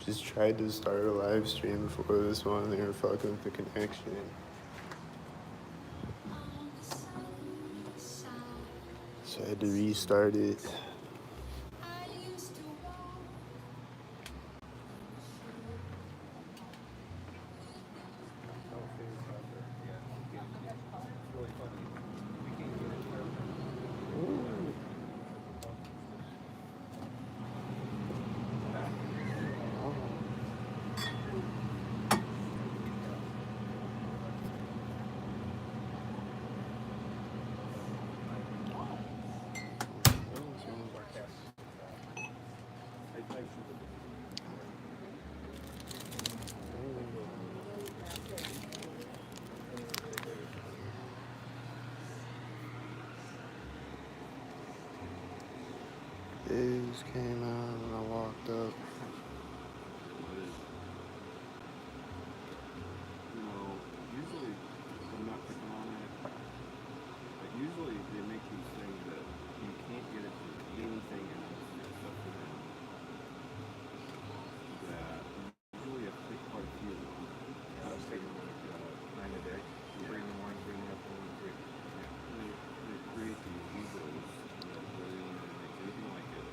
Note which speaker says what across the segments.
Speaker 1: Just tried to start a live stream before this one. They were fucking with the connection. So I had to restart it. Days came out and I walked up.
Speaker 2: Usually I'm not picking on it, but usually they make these things that you can't get it from anything else except for them. That usually a thick quite a few of them. I was taking like 9 a day, 3 in the morning, 3 in the afternoon, 3. Yeah. They create these egos that really don't make anything like it.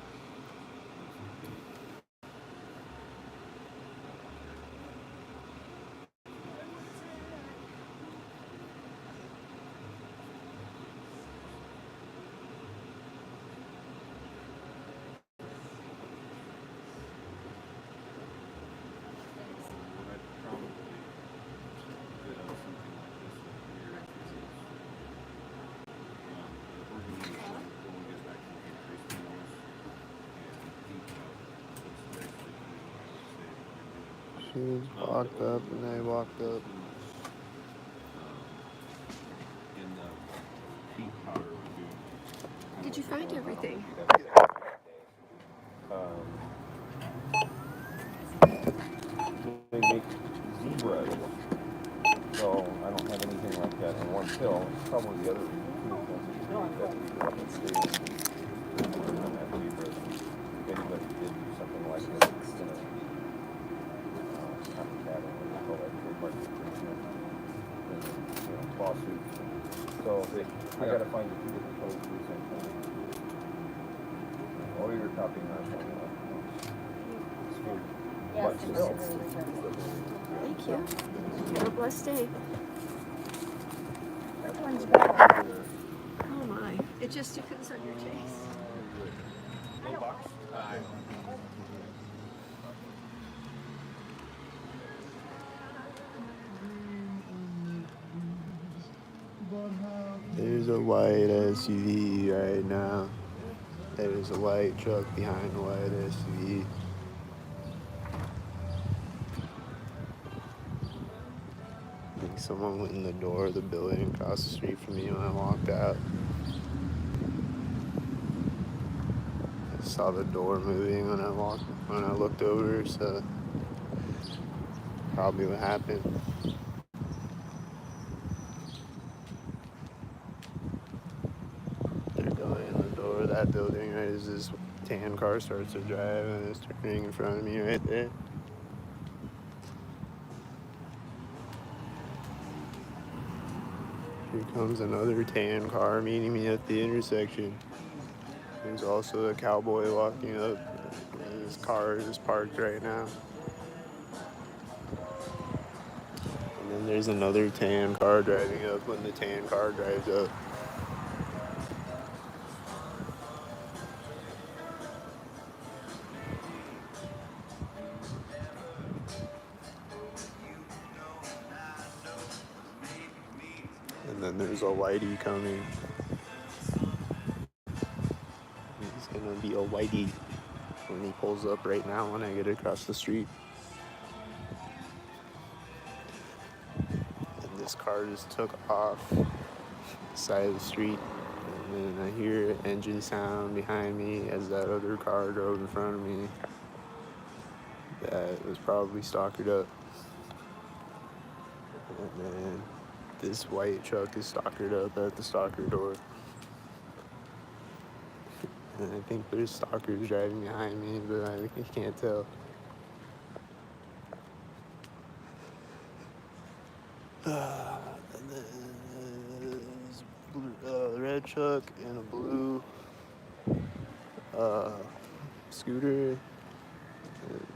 Speaker 1: She was walked up and they walked up.
Speaker 3: Did you find everything?
Speaker 2: They make zebras, so I don't have anything like that in one pill. It's probably the other if anybody did do something like this, it's copycat or what they call that, trademark infringement, lawsuits. So I gotta find the two different codes for the same thing. Or you're copying that one.
Speaker 3: Thank you. Have a blessed day.
Speaker 4: That one's bad.
Speaker 3: Oh my. It just depends on your taste.
Speaker 1: There's a white SUV right now. There's a white truck behind the white SUV. I think someone went in the door of the building across the street from me when I walked out. I saw the door moving when I looked over, so probably what happened. They're going in the door of that building right as this tan car starts to drive and it's turning in front of me right there. Here comes another tan car meeting me at the intersection. There's also a cowboy walking up. His car is parked right now. And then there's another tan car driving up when the tan car drives up. And then there's a whitey coming. He's gonna be a whitey when he pulls up right now when I get across the street. And this car just took off the side of the street. And then I hear an engine sound behind me as that other car drove in front of me. That was probably stalkered up. And then this white truck is stalkered up at the stalker door. And I think there's stalkers driving behind me, but I can't tell. And then there's a red truck and a blue uh, scooter. It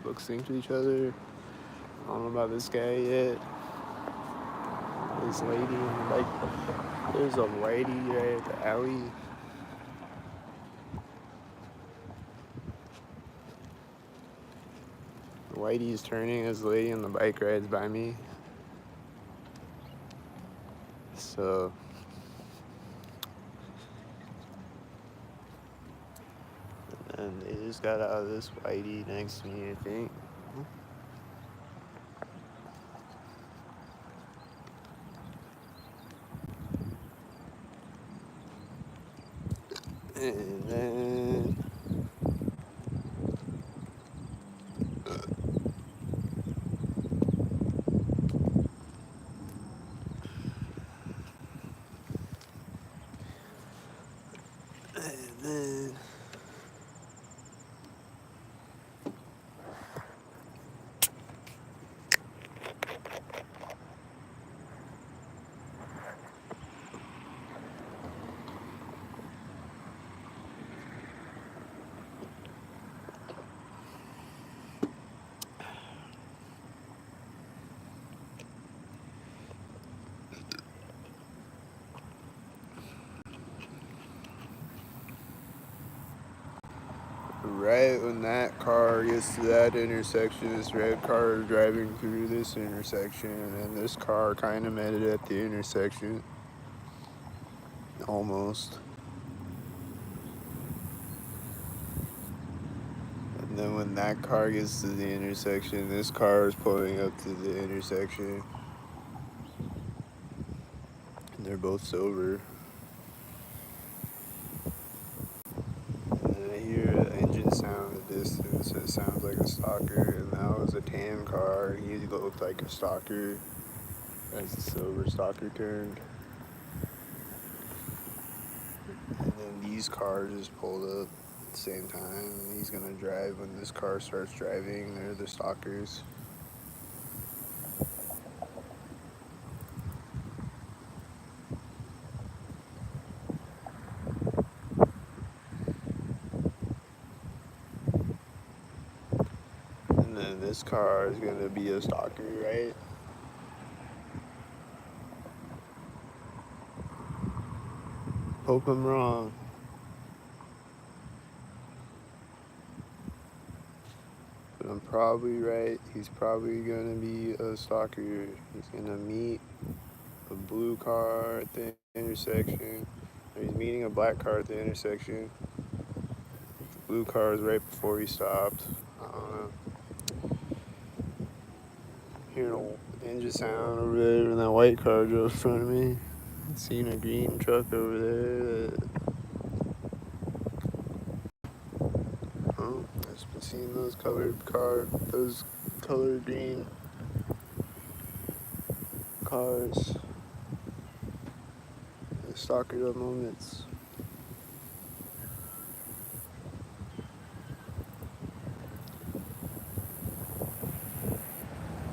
Speaker 1: looks synced to each other. I don't know about this guy yet. This lady on the bike. There's a lady right at the alley. The Whitey is turning as the lady on the bike rides by me. So and they just got out of this Whitey next to me, I think. And then and then right when that car gets to that intersection, this red car is driving through this intersection, and this car kind of met it at the intersection. Almost. And then when that car gets to the intersection, this car is pulling up to the intersection. And they're both sober. And I hear an engine sound in the distance. It sounds like a stalker, and that was a tan car. He looked like a stalker as the sober stalker turned. And then these cars just pulled up at the same time. And he's gonna drive when this car starts driving. They're the stalkers. And then this car is gonna be a stalker, right? Hope I'm wrong. But I'm probably right. He's probably gonna be a stalker. He's gonna meet a blue car at the intersection. Or he's meeting a black car at the intersection. The blue car is right before he stopped. I don't know. Hearing an engine sound over there, and that white car drove in front of me. Seen a green truck over there. I've just been seeing those those colored green cars. The stalker of moments.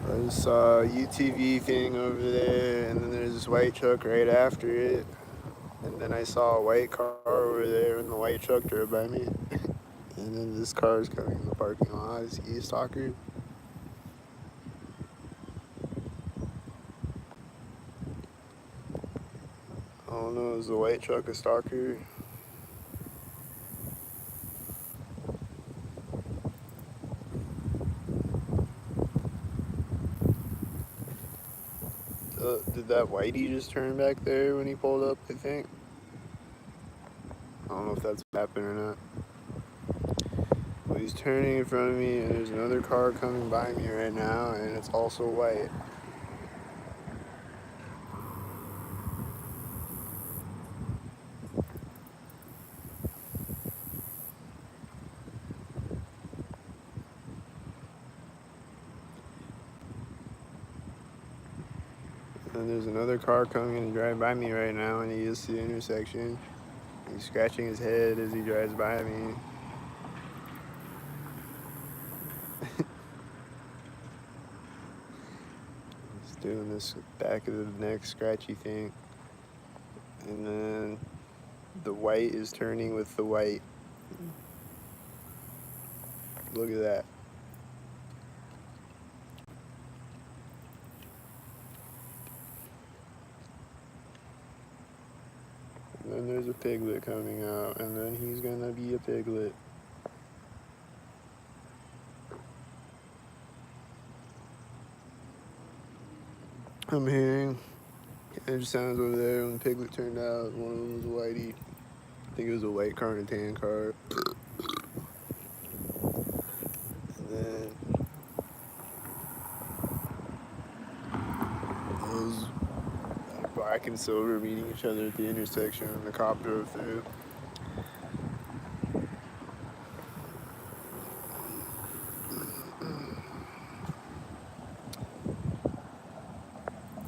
Speaker 1: I just saw a UTV thing over there, and then there's this white truck right after it. And then I saw a white car over there, and the white truck drove by me. And then this car is coming in the parking lot. Is he a stalker? I don't know. Is the white truck a stalker? Did that whitey just turn back there when he pulled up, I think? I don't know if that's happened or not. But he's turning in front of me, and there's another car coming by me right now, and it's also white. And there's another car coming and driving by me right now, and he is to the intersection. He's scratching his head as he drives by me. doing this back of the neck scratchy thing. And then the white is turning with the white. Look at that. And then there's a piglet coming out, and then he's gonna be a piglet. I'm hearing edge sounds over there. When the piglet turned out, one of them was a whitey. I think it was a white car and a tan car. And then those black and silver meeting each other at the intersection, and the cop drove through.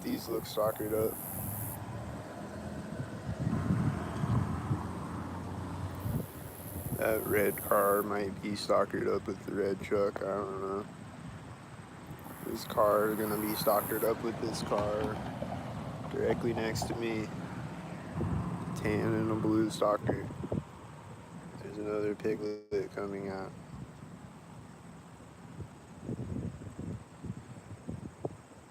Speaker 1: These look stalkered up. That red car might be stalkered up with the red truck. I don't know. This car is gonna be stalkered up with this car directly next to me. Tan and a blue stalker. There's another piglet coming out.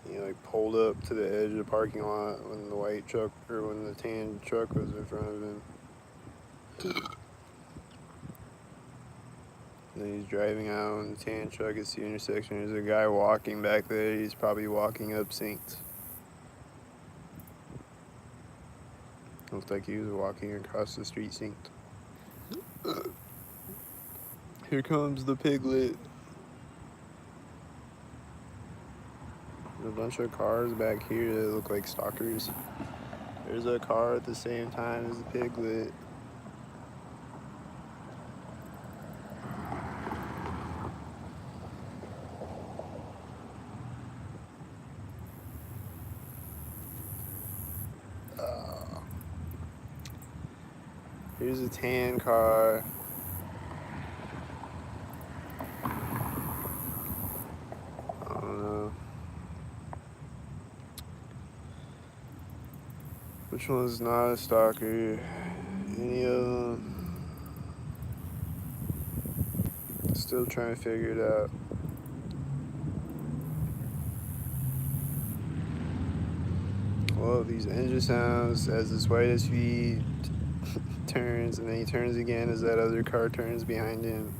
Speaker 1: He like pulled up to the edge of the parking lot when the white truck or when the tan truck was in front of him. And then he's driving out in the tan truck. It's the intersection. There's a guy walking back there. He's probably walking up Saints. Looks like he was walking across the street Saints. Here comes the piglet. There's a bunch of cars back here that look like stalkers. There's a car at the same time as the piglet. Here's a tan car. I don't know. Which one's not a stalker? Any of them? Still trying to figure it out. Well, these engine sounds as this white SUV turns, and then he turns again as that other car turns behind him.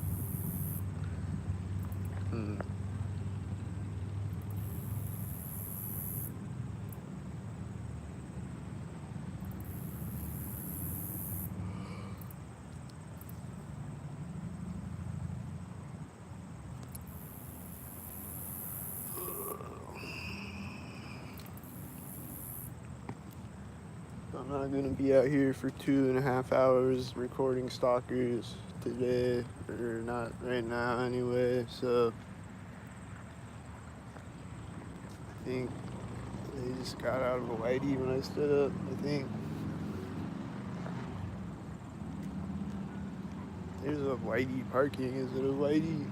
Speaker 1: I'm not gonna be out here for 2.5 hours recording stalkers today, or not right now anyway, so I think they just got out of a whitey when I stood up, I think. There's a whitey parking. Is it a whitey?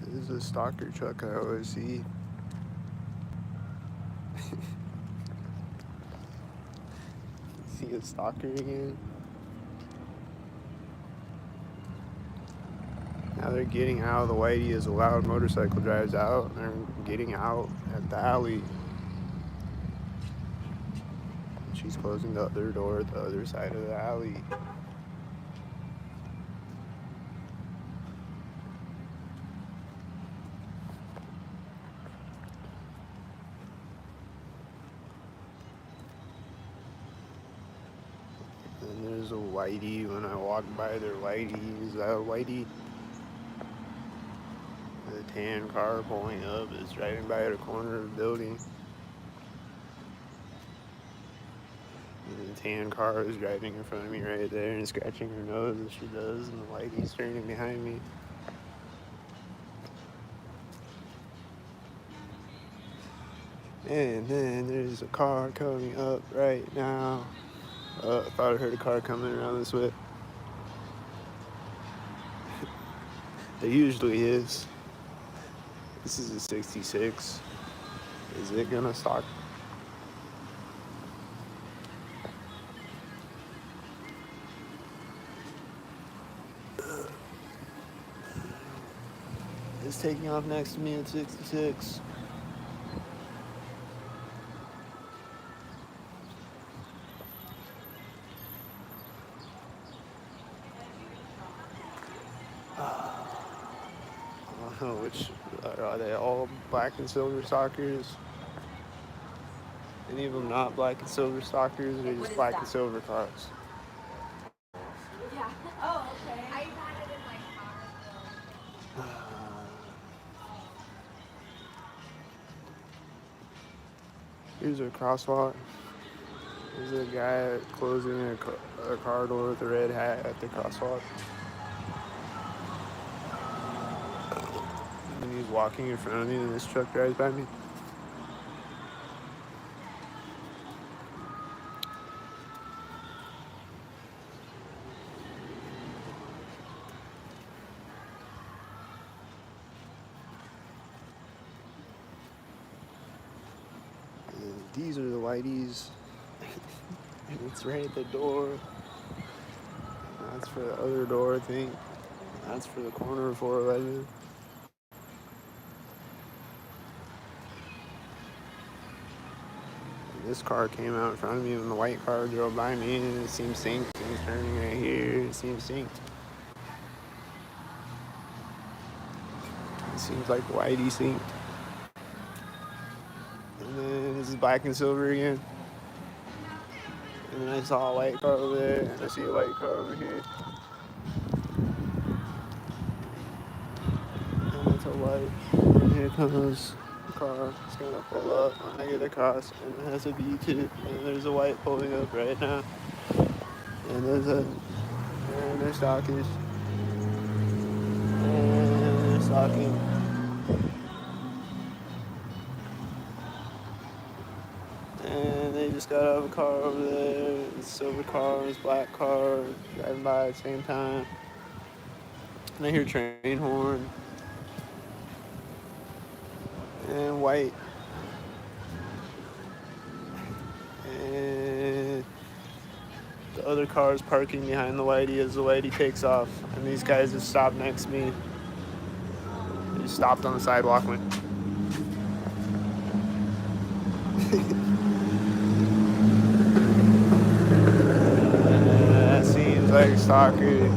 Speaker 1: This is a stalker truck I always see. See a stalker again? Now they're getting out of the whitey as a loud motorcycle drives out. They're getting out at the alley. She's closing the other door at the other side of the alley. And there's a whitey. When I walk by their whitey, is that a whitey? The tan car pulling up is driving by at a corner of the building. And the tan car is driving in front of me right there and scratching her nose as she does, and the whitey's turning behind me. And then there's a car coming up right now. I thought I heard a car coming around this way. There usually is. This is a 66. Is it gonna stock? It's taking off next to me at 66. I don't know which are they all black and silver stalkers? Any of them not black and silver stalkers, or just black and silver cars?
Speaker 4: Yeah. Oh, okay. I got it in my car.
Speaker 1: Here's a crosswalk. There's a guy closing a car door with a red hat at the crosswalk. And he's walking in front of me, and this truck drives by me. And these are the whiteys. And it's right at the door. That's for the other door, I think. That's for the corner of 411. This car came out in front of me when the white car drove by me, and it seemed synced. It was turning right here. It seemed synced. It seems like whitey synced. And then this is black and silver again. And then I saw a white car over there, and I see a white car over here. And it's a white. And here comes the car. It's gonna pull up when I get across, and it has a V2. And there's a white pulling up right now. And and there's stalkers. And they're stalking. And they just got out of a car over there. It's silver car, it's black car, driving by at the same time. And I hear train horn. And white. And the other car is parking behind the whitey as the whitey takes off. And these guys just stopped next to me. They just stopped on the sidewalk and went. That seems like a stalker.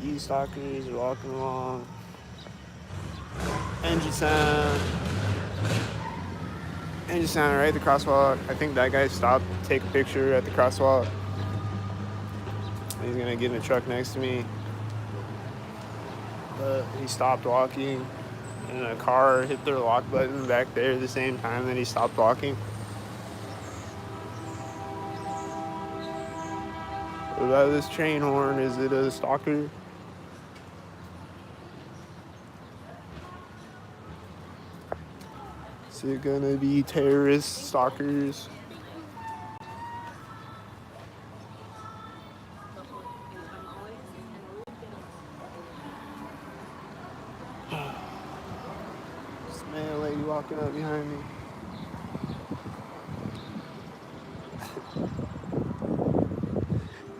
Speaker 1: These stalkers are walking along. Engine sound. Engine sound right at the crosswalk. I think that guy stopped to take a picture at the crosswalk. He's gonna get in a truck next to me. But he stopped walking, and a car hit their lock button back there at the same time that he stopped walking. What about this train horn? Is it a stalker? Is it gonna be terrorist stalkers? This man lady walking up behind me.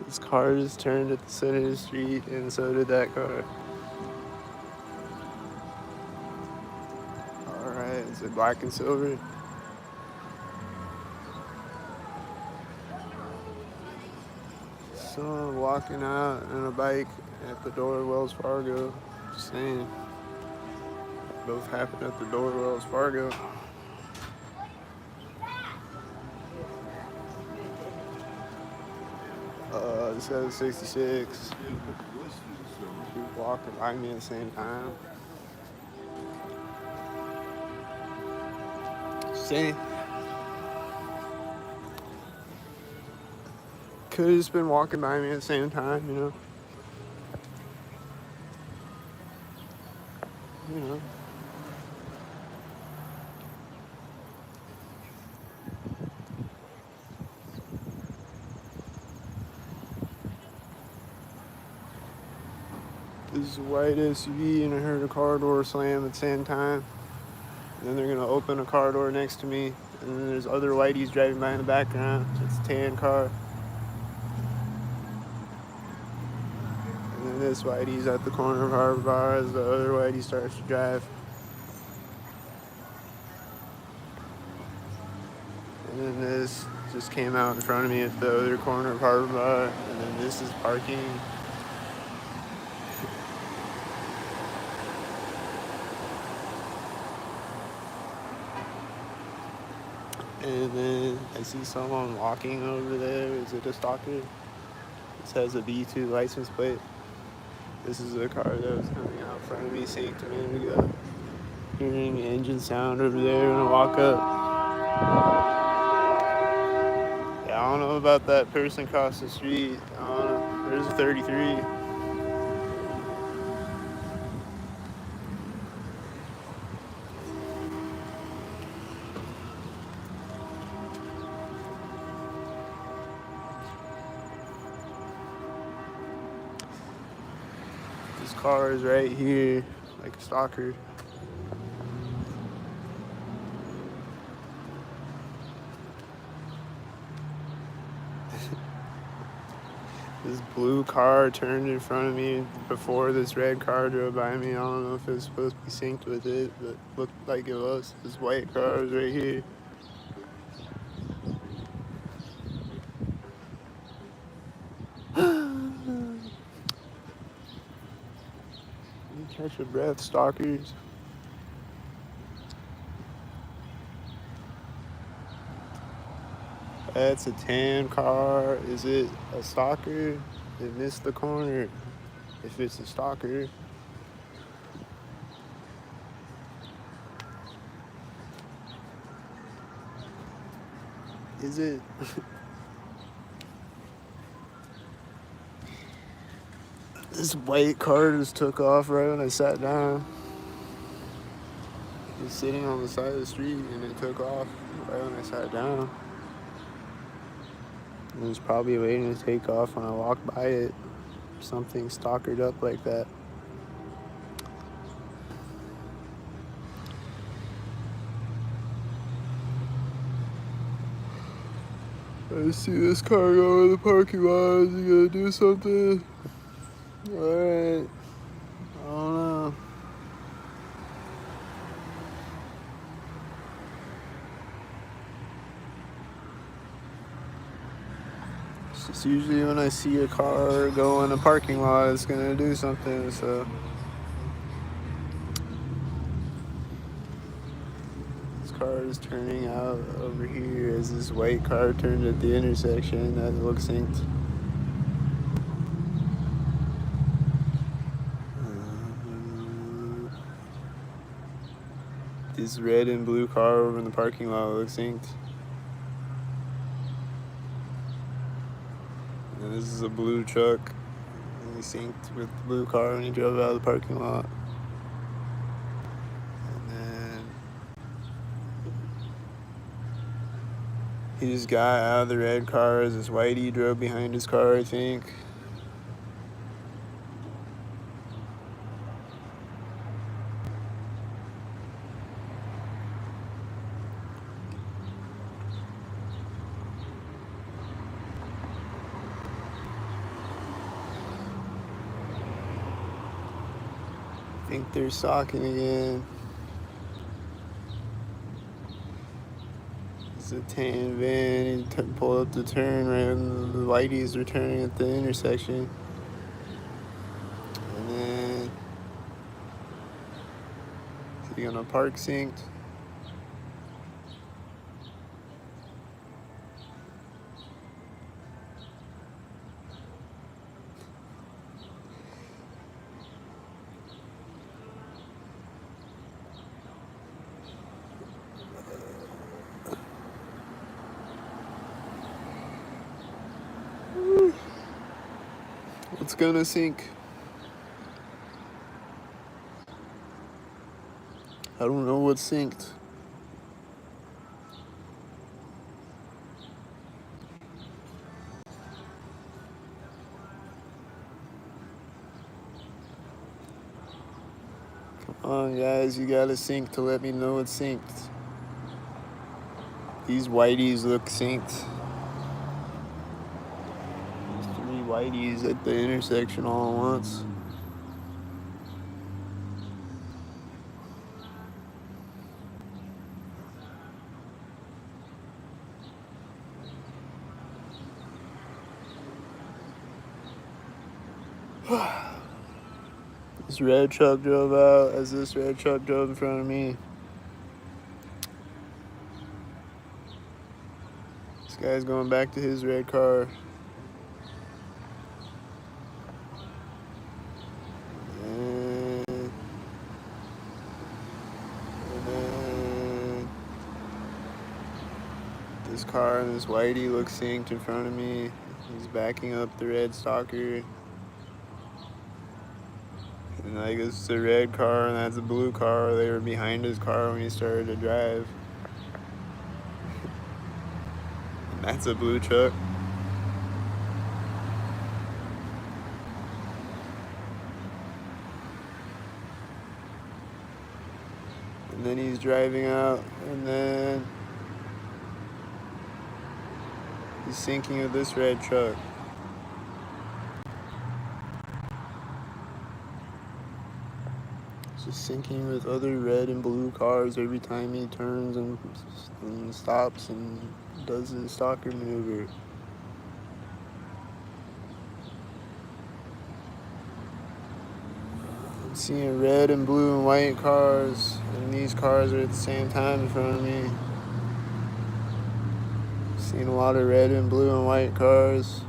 Speaker 1: This car just turned at the center of the street, and so did that car. Alright, is it black and silver? Someone walking out on a bike at the door of Wells Fargo. Just saying. Both happened at the door of Wells Fargo. This has 66. Walking by me at the same time. Saying. Could have just been walking by me at the same time, you know. You know. There's a white SUV and I heard a car door slam at the same time. And then they're gonna open a car door next to me. And then there's other whiteys driving by in the background. It's a tan car. And then this whitey's at the corner of Harbor Bar as the other whitey starts to drive. And then this just came out in front of me at the other corner of Harbor Bar. And then this is parking. And then I see someone walking over there. Is it a stalker? This has a B2 license plate. This is a car that was coming out in front of me synced a minute ago. Hearing engine sound over there when I walk up. Yeah, I don't know about that person across the street. I don't know. There's a 33. This car is right here, like a stalker. This blue car turned in front of me before this red car drove by me. I don't know if it was supposed to be synced with it, but looked like it was. This white car is right here. You catch your breath, stalkers. That's a tan car. Is it a stalker? It missed the corner. If it's a stalker. Is it? This white car just took off right when I sat down. It was sitting on the side of the street and it took off right when I sat down. It was probably waiting to take off when I walked by it. Something stalkered up like that. I see this car go in the parking lot. Is he gonna do something? Alright. I don't know. It's just usually when I see a car go in a parking lot, it's gonna do something, so. This car is turning out over here as this white car turned at the intersection that looks synced. This red and blue car over in the parking lot looks synced. And this is a blue truck. And he synced with the blue car when he drove out of the parking lot. And then he just got out of the red car as this whitey drove behind his car, I think. I think they're stalking again. It's a tan van. He pulled up the turn right when the whiteys were turning at the intersection. And then is he gonna park synced? What's gonna sync? I don't know what's synced. Come on, guys, you gotta sync to let me know it's synced. These whiteys look synced. These 3 whiteys at the intersection all at once. This red truck drove out as this red truck drove in front of me. This guy's going back to his red car. And then this car and this whitey look synced in front of me. He's backing up the red stalker. And I guess it's a red car and that's a blue car. They were behind his car when he started to drive. And that's a blue truck. And then he's driving out, and then he's syncing with this red truck. Just syncing with other red and blue cars every time he turns and stops and does his stalker maneuver. I'm seeing red and blue and white cars, and these cars are at the same time in front of me. Seeing a lot of red and blue and white cars.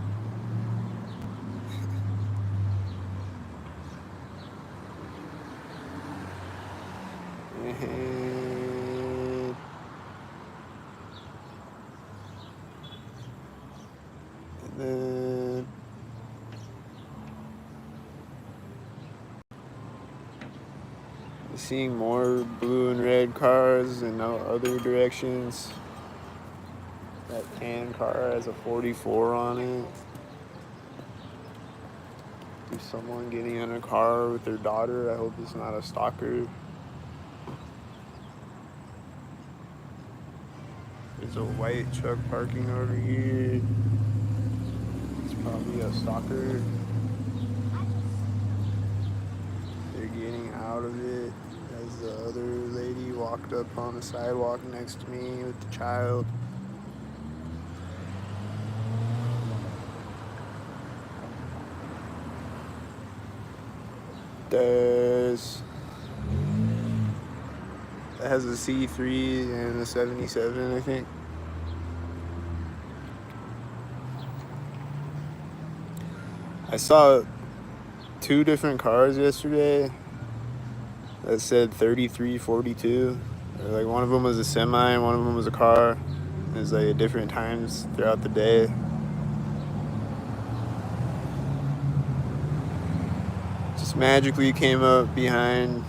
Speaker 1: And then seeing more blue and red cars in other directions. That tan car has a 44 on it. There's someone getting in a car with their daughter. I hope it's not a stalker. There's a white truck parking over here. It's probably a stalker. They're getting out of it as the other lady walked up on the sidewalk next to me with the child. That has a C3 and a 77, I think. I saw 2 different cars yesterday that said 3342. Like one of them was a semi and one of them was a car. It was like at different times throughout the day. Just magically came up behind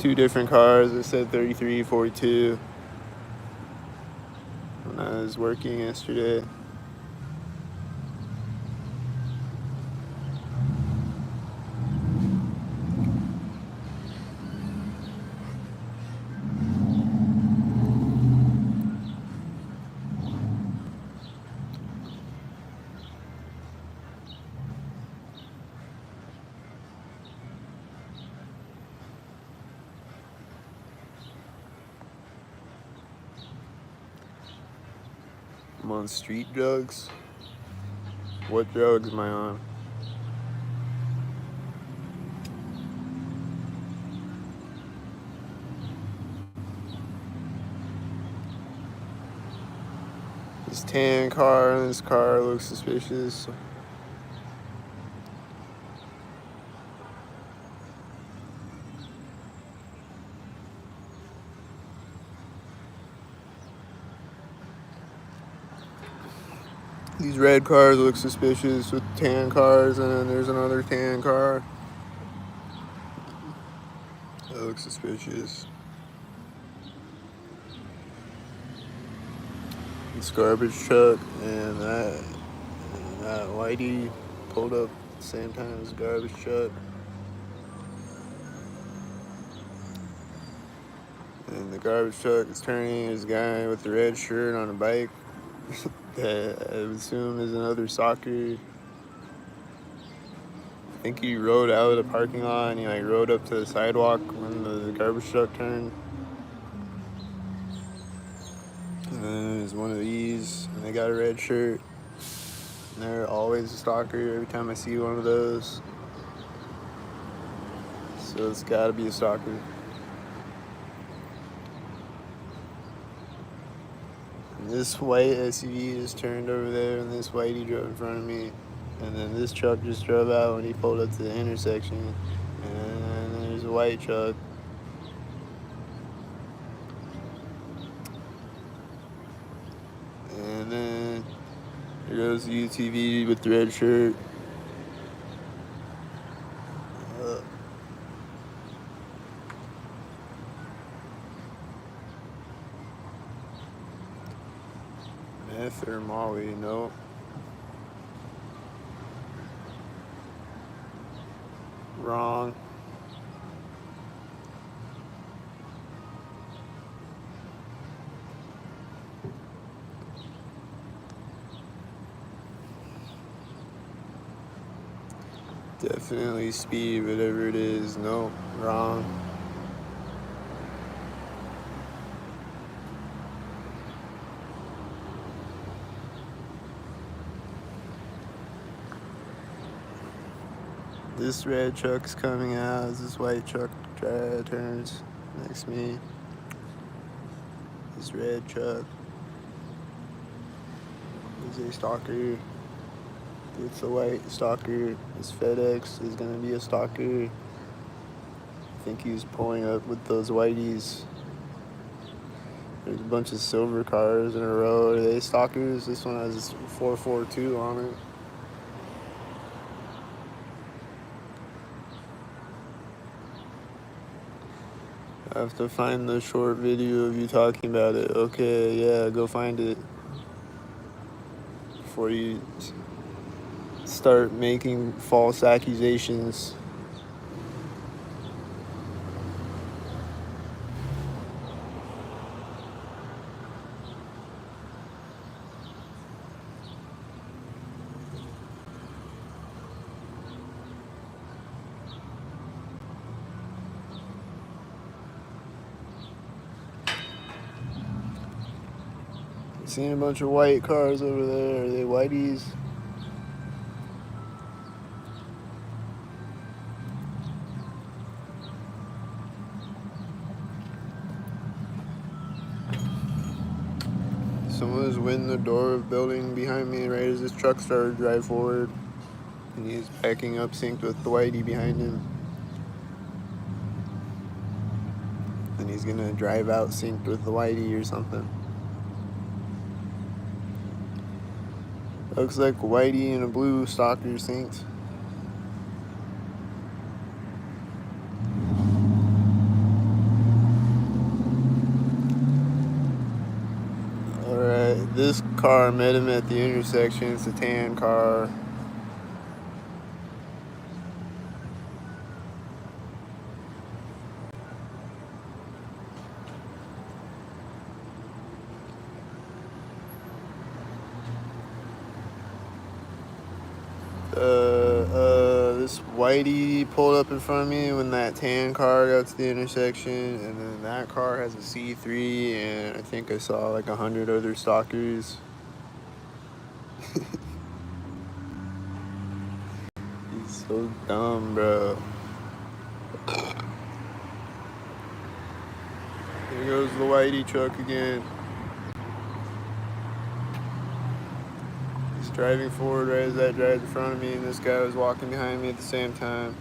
Speaker 1: 2 different cars that said 3342 when I was working yesterday. I'm on street drugs. What drugs am I on? This tan car and this car looks suspicious. These red cars look suspicious with tan cars, and then there's another tan car. That looks suspicious. This garbage truck and that whitey pulled up at the same time as the garbage truck. And the garbage truck is turning. There's a guy with the red shirt on a bike that I would assume is another stalker. I think he rode out of the parking lot and he like rode up to the sidewalk when the garbage truck turned. And then there's one of these, and they got a red shirt. And they're always a stalker every time I see one of those. So it's gotta be a stalker. And this white SUV just turned over there, and this whitey drove in front of me. And then this truck just drove out when he pulled up to the intersection. And then there's a white truck. And then there goes the UTV with the red shirt. Meth or Molly, no. Wrong. Definitely speed, whatever it is. No, wrong. This red truck's coming out as this white truck turns next to me. This red truck is a stalker. It's a white stalker. This FedEx is gonna be a stalker. I think he's pulling up with those whiteys. There's a bunch of silver cars in a row. Are they stalkers? This one has 442 on it. I have to find the short video of you talking about it. Okay, yeah, go find it before you start making false accusations. Seen a bunch of white cars over there. Are they whiteys? Someone was in the door of building behind me right as this truck started to drive forward. And he's backing up synced with the whitey behind him. And he's gonna drive out synced with the whitey or something. Looks like whitey and a blue stalker synced. Alright, this car met him at the intersection. It's a tan car. This whitey pulled up in front of me when that tan car got to the intersection, and then that car has a C3, and I think I saw like 100 other stalkers. He's so dumb, bro. Here goes the whitey truck again. Driving forward right as that drive in front of me, and this guy was walking behind me at the same time.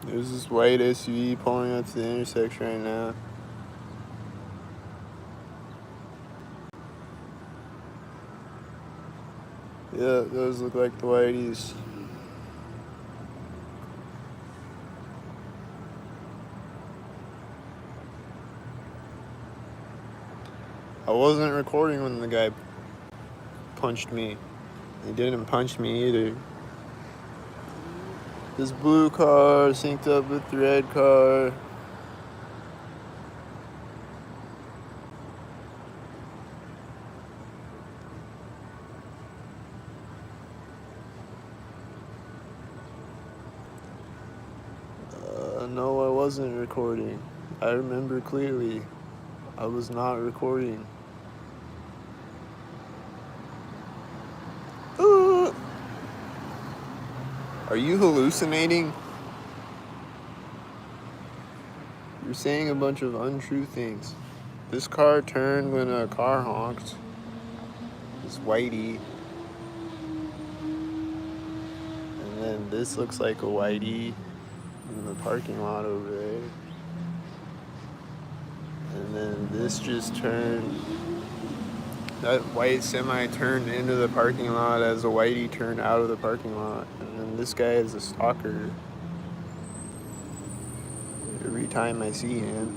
Speaker 1: There's this white SUV pulling up to the intersection right now. Yeah, those look like the whiteys. I wasn't recording when the guy punched me. He didn't punch me either. This blue car synced up with the red car. No, I wasn't recording. I remember clearly. I was not recording. Uh, Are you hallucinating? You're saying a bunch of untrue things. This car turned when a car honked. This whitey. And then this looks like a whitey in the parking lot over there. And then this just turned. That white semi turned into the parking lot as a whitey turned out of the parking lot. And then this guy is a stalker. Every time I see him.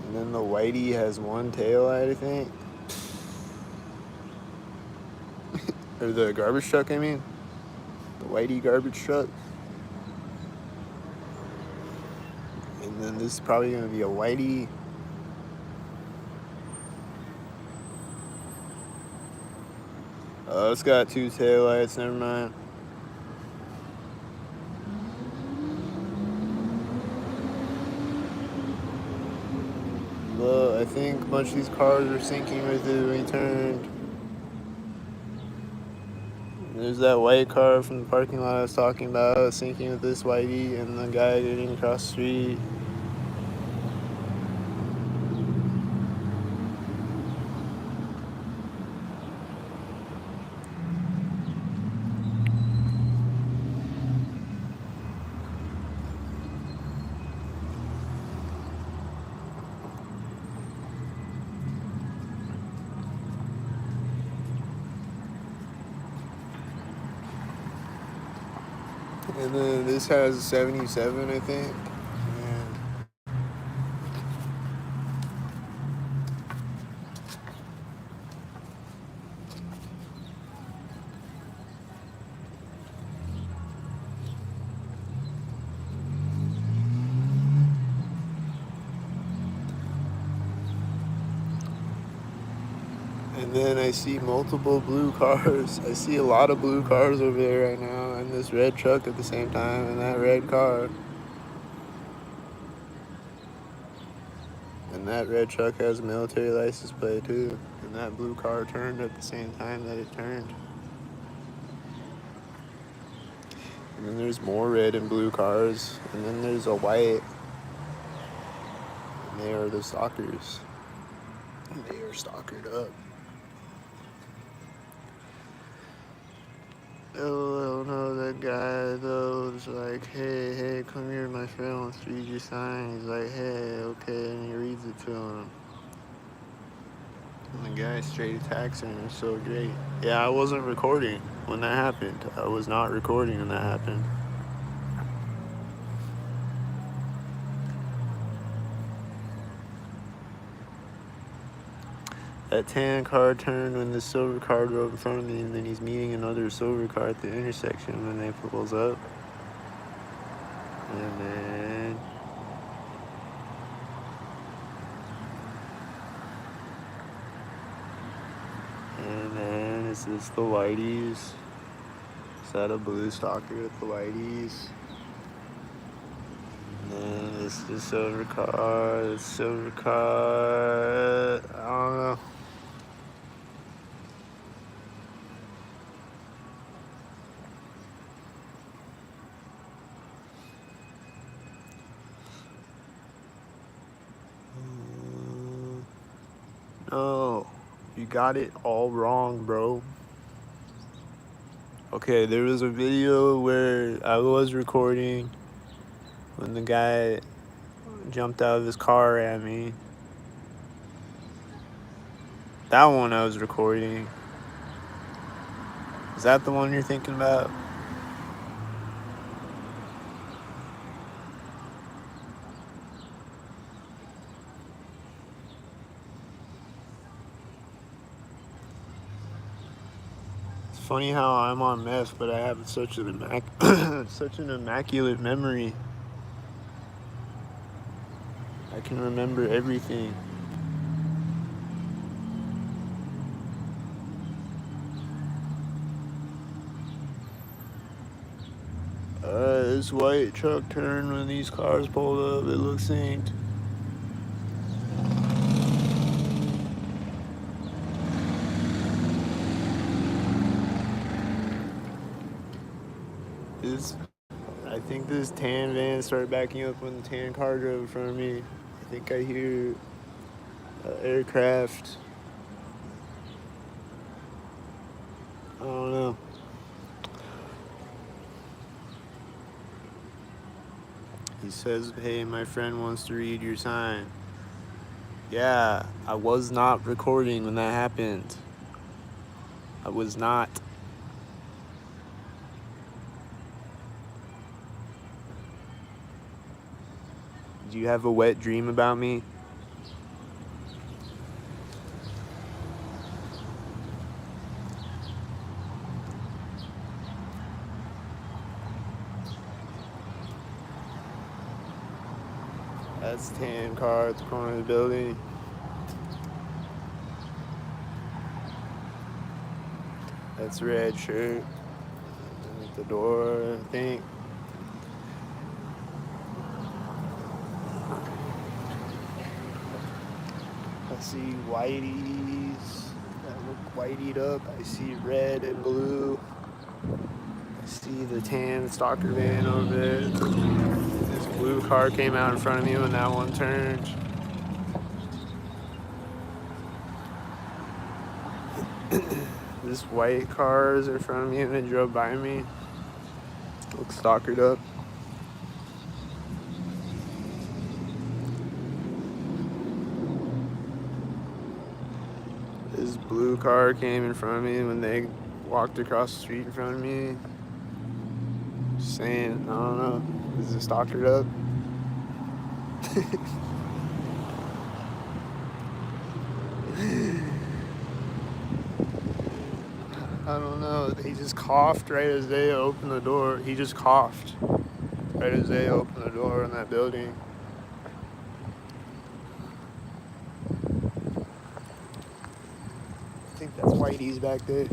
Speaker 1: And then the whitey has one tail light, I think. Or the garbage truck, I mean. The whitey garbage truck. And then this is probably going to be a whitey. It's got two taillights, never mind. But I think a bunch of these cars are syncing with it when we turned. There's that white car from the parking lot I was talking about, syncing with this whitey and the guy getting across the street. And then this has a 77, I think. And then I see multiple blue cars. I see a lot of blue cars over there right now, and this red truck at the same time, and that red car. And that red truck has a military license plate too. And that blue car turned at the same time that it turned. And then there's more red and blue cars. And then there's a white. And they are the stalkers. And they are stalkered up. Oh no, that guy though is like, hey, come here, my friend wants to read your sign. He's like, hey, okay, and he reads it to him. And the guy straight attacks him. It's so great. Yeah, I wasn't recording when that happened. I was not recording when that happened. That tan car turned when the silver car drove in front of me, and then he's meeting another silver car at the intersection when they pulls up. And then is this the whiteys? Is that a blue stalker with the whiteys? And then this is the silver car, I don't know. No, you got it all wrong, bro. Okay, there was a video where I was recording when the guy jumped out of his car at me. That one I was recording. Is that the one you're thinking about? funny how I'm on meth, but I have such an such an immaculate memory. I can remember everything. This white truck turned when these cars pulled up. It looks synced. This, I think this tan van started backing up when the tan car drove in front of me. I think I hear aircraft. I don't know. He says, hey, my friend wants to read your sign. Yeah, I was not recording when that happened. I was not. Do you have a wet dream about me? That's the tan car at the corner of the building. That's red shirt at the door, I think. I see whiteys that look whiteyed up. I see red and blue. I see the tan stalker van over there. This blue car came out in front of me when that one turned. This white car is in front of me and it drove by me. Looks stalkered up. This blue car came in front of me when they walked across the street in front of me. Just saying, I don't know. Is it stalkered up? I don't know. He just coughed right as they opened the door. He just coughed right as they opened the door in that building. I think that's Whitey's back there.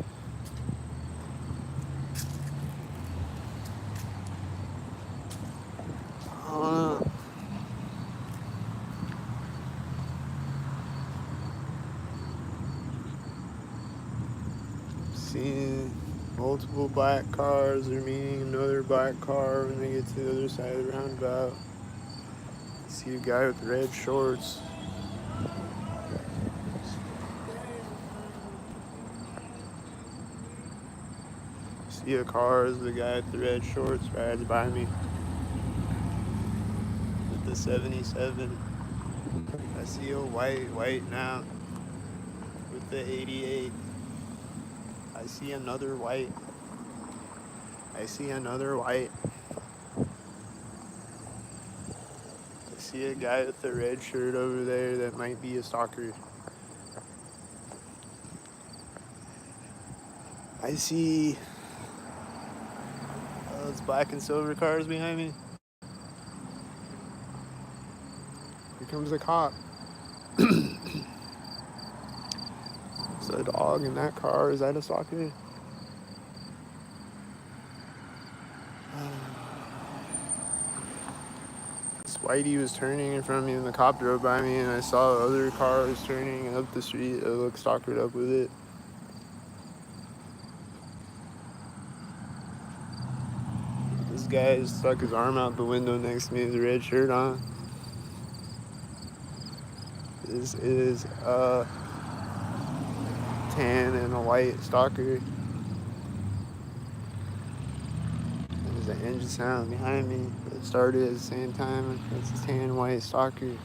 Speaker 1: I don't know. Seeing multiple black cars. They're meeting another black car when they get to the other side of the roundabout. See a guy with red shorts. See a car as the guy with the red shorts rides by me with the 77. I see a white now with the 88. I see another white. I see another white. I see a guy with a red shirt over there that might be a stalker. I see those black and silver cars behind me. Here comes a cop. Is a dog in that car? Is that a stalker? Whitey was turning in front of me and the cop drove by me and I saw other cars turning up the street. It looked stalkered up with it. This guy stuck his arm out the window next to me with a red shirt on. This is a tan and a white stalker. There's an engine sound behind me that started at the same time. It's a tan white stalker.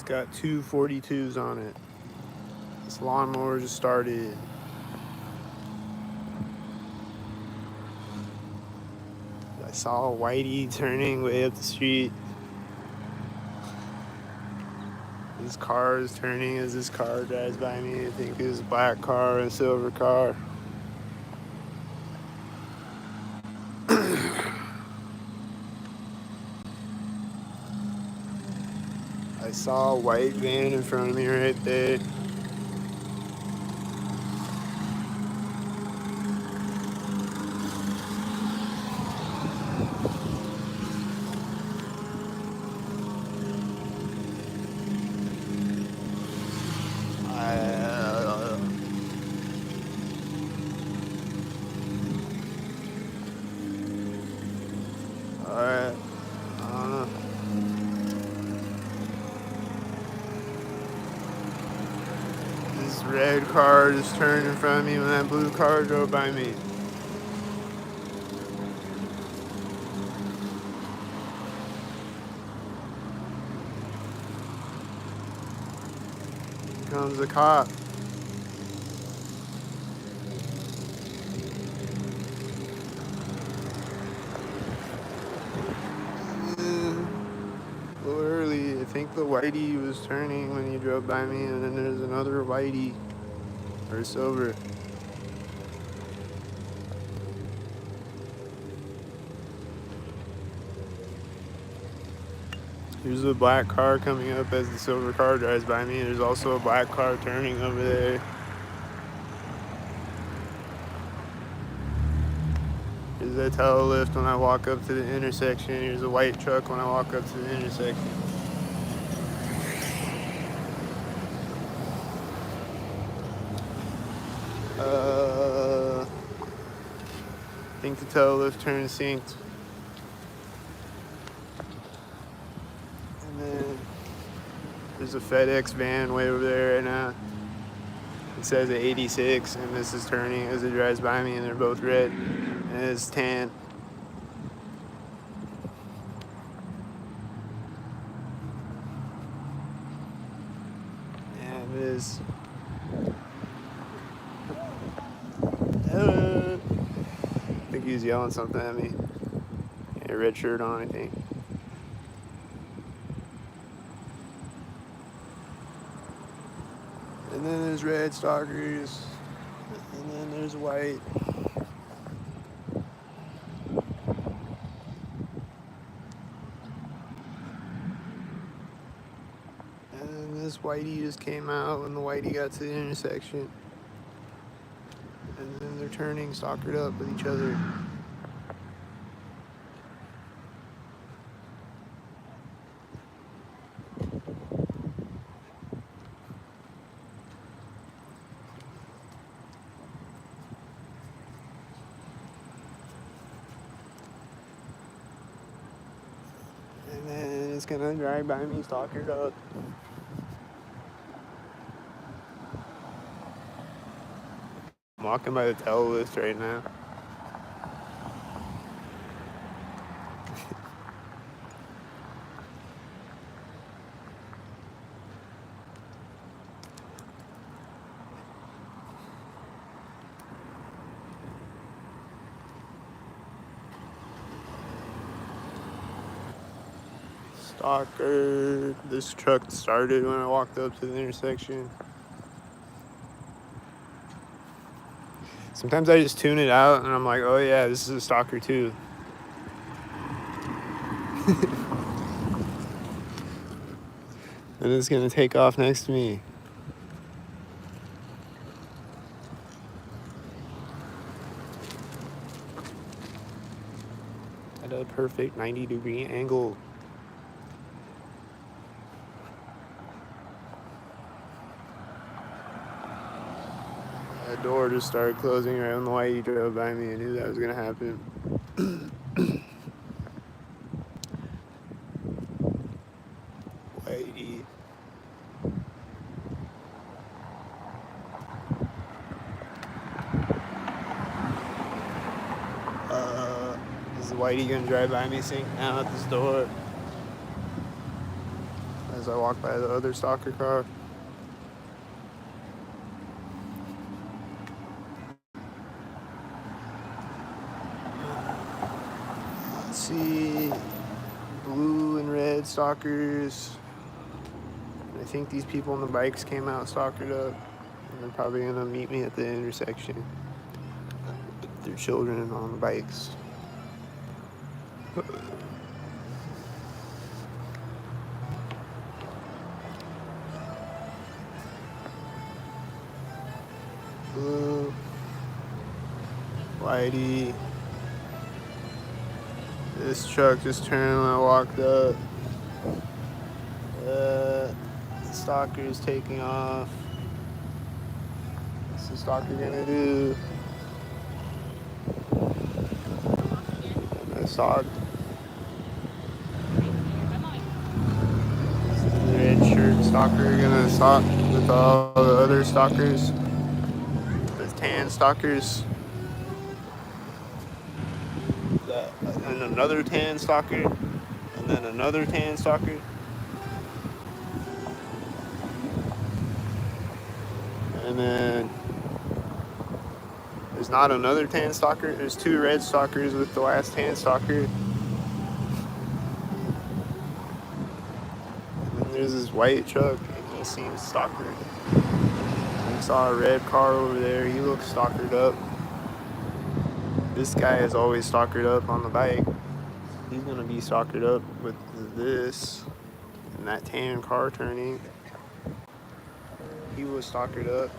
Speaker 1: It's got two 42s on it. This lawnmower just started. I saw a Whitey turning way up the street. This car is turning as this car drives by me. I think it was a black car and a silver car. I saw a white van in front of me right there. Alright. I don't know. This red car just turned in front of me when that blue car drove by me. Here comes a cop. A little early. I think the Whitey was turning when he drove by me, and then there's another Whitey or silver. There's a black car coming up as the silver car drives by me. There's also a black car turning over there. There's a tail lift when I walk up to the intersection. There's a white truck when I walk up to the intersection. I think the tail lift turned synced. And then there's a FedEx van way over there right now. It says 86, and this is turning as it drives by me, and they're both red, and it's tan. And it is. I think he was yelling something at me. He had a red shirt on, I think. And then there's red stalkers, and then there's white. And then this Whitey just came out when the Whitey got to the intersection. And then they're turning stalkered up with each other. And then it's gonna drive by me stalkered up. I'm walking by the tail lift right now. Stalker. This truck started when I walked up to the intersection. Sometimes I just tune it out and I'm like, oh yeah, this is a stalker too. And it's gonna take off next to me. At a perfect 90-degree angle. That door just started closing right when the Whitey drove by me. I knew that was gonna happen. Whitey. Is Whitey gonna drive by me saying now at this door? as I walk by the other stalker car. Let's see, blue and red stalkers. I think these people on the bikes came out stalkered up, and they're probably gonna meet me at the intersection with their children on the bikes. Blue, whitey. This truck just turned when I walked up. The stalker is taking off. What's the stalker gonna do? I stalked. The red shirt stalker gonna stalk with all the other stalkers. The tan stalkers. And another tan stalker. And then another tan stalker. And then there's not another tan stalker. There's two red stalkers with the last tan stalker. And then there's this white truck, and he seems stalkered. I saw a red car over there. He looks stalkered up. This guy is always stalkered up on the bike. He's gonna be stalkered up with this and that tan car turning. He was stalkered up.